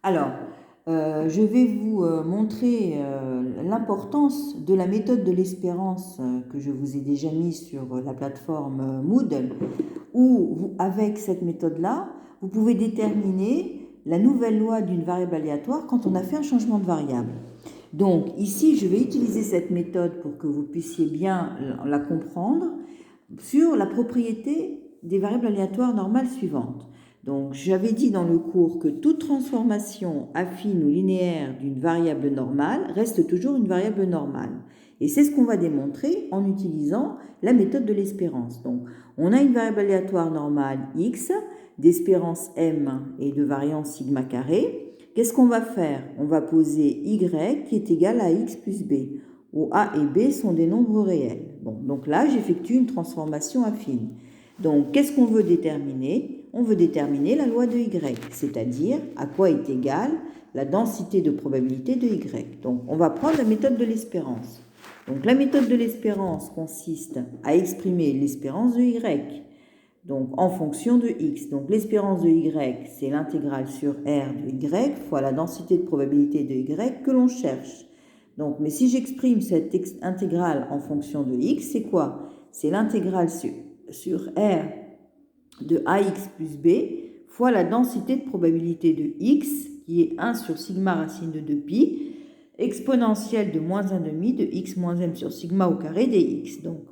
Alors, je vais vous montrer l'importance de la méthode de l'espérance que je vous ai déjà mise sur la plateforme Moodle, où avec cette méthode-là, vous pouvez déterminer la nouvelle loi d'une variable aléatoire quand on a fait un changement de variable. Donc ici, je vais utiliser cette méthode pour que vous puissiez bien la comprendre sur la propriété des variables aléatoires normales suivantes. Donc, j'avais dit dans le cours que toute transformation affine ou linéaire d'une variable normale reste toujours une variable normale. Et c'est ce qu'on va démontrer en utilisant la méthode de l'espérance. Donc, on a une variable aléatoire normale x, d'espérance m et de variance sigma carré. Qu'est-ce qu'on va faire? On va poser y qui est égal à x plus b, où a et b sont des nombres réels. Bon, donc là, j'effectue une transformation affine. Donc, qu'est-ce qu'on veut déterminer? On veut déterminer la loi de y, c'est-à-dire à quoi est égale la densité de probabilité de y. Donc, on va prendre la méthode de l'espérance. Donc, la méthode de l'espérance consiste à exprimer l'espérance de y, donc en fonction de x. Donc, l'espérance de y, c'est l'intégrale sur r de y fois la densité de probabilité de y que l'on cherche. Donc, mais si j'exprime cette intégrale en fonction de x, c'est quoi? C'est l'intégrale sur r de ax plus b fois la densité de probabilité de x, qui est 1 sur sigma racine de 2pi, exponentielle de moins 1,5 de x moins m sur sigma au carré dx. Donc,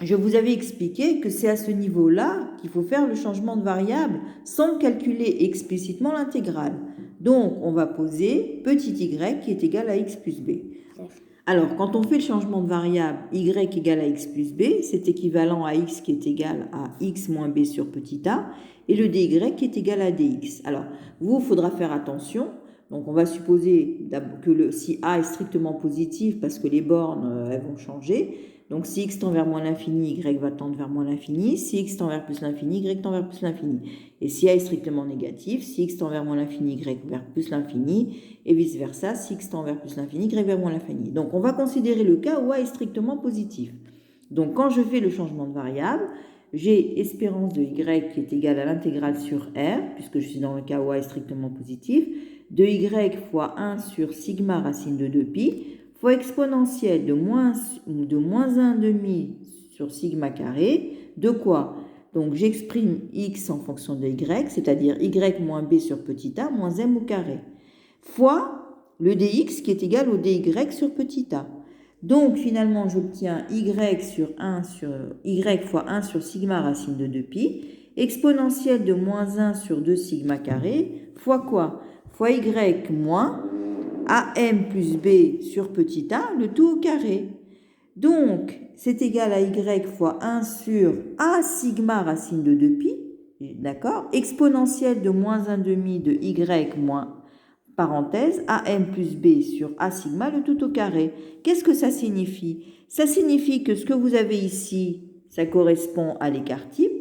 je vous avais expliqué que c'est à ce niveau-là qu'il faut faire le changement de variable sans calculer explicitement l'intégrale. Donc, on va poser petit y qui est égal à x plus b. Alors, quand on fait le changement de variable y égale à x plus b, c'est équivalent à x qui est égal à x moins b sur petit a, et le dy qui est égal à dx. Alors, il faudra faire attention. Donc, on va supposer que si a est strictement positif, parce que les bornes, elles vont changer. Donc, si x tend vers moins l'infini, y va tendre vers moins l'infini. Si x tend vers plus l'infini, y tend vers plus l'infini. Et si a est strictement négatif, si x tend vers moins l'infini, y vers plus l'infini, et vice-versa, si x tend vers plus l'infini, y vers moins l'infini. Donc, on va considérer le cas où a est strictement positif. Donc, quand je fais le changement de variable, j'ai espérance de y qui est égale à l'intégrale sur r, puisque je suis dans le cas où a est strictement positif, de y fois 1 sur sigma racine de 2pi, fois exponentielle de moins 1,5 sur sigma carré, de quoi? Donc, j'exprime x en fonction de y, c'est-à-dire y moins b sur petit a moins m au carré, fois le dx qui est égal au dy sur petit a. Donc, finalement, j'obtiens y fois 1 sur sigma racine de 2pi, exponentielle de moins 1 sur 2 sigma carré, fois quoi? Fois y moins am plus b sur petit a, le tout au carré. Donc, c'est égal à y fois 1 sur a sigma racine de 2pi, d'accord? Exponentielle de moins 1,5 de y moins, parenthèse, am plus b sur a sigma, le tout au carré. Qu'est-ce que ça signifie? Ça signifie que ce que vous avez ici, ça correspond à l'écart type,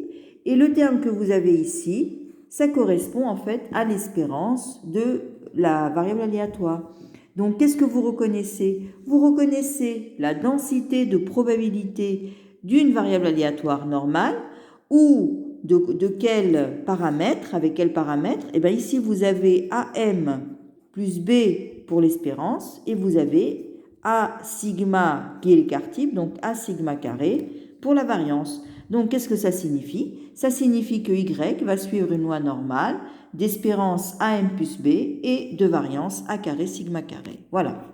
et le terme que vous avez ici, ça correspond en fait à l'espérance de la variable aléatoire. Donc, qu'est-ce que vous reconnaissez? Vous reconnaissez la densité de probabilité d'une variable aléatoire normale ou de quel paramètre, avec quel paramètre? Et bien ici, vous avez AM plus B pour l'espérance et vous avez A sigma qui est l'écart type, donc A sigma carré pour la variance. Donc, qu'est-ce que ça signifie? Ça signifie que Y va suivre une loi normale d'espérance AM plus B et de variance A carré sigma carré. Voilà.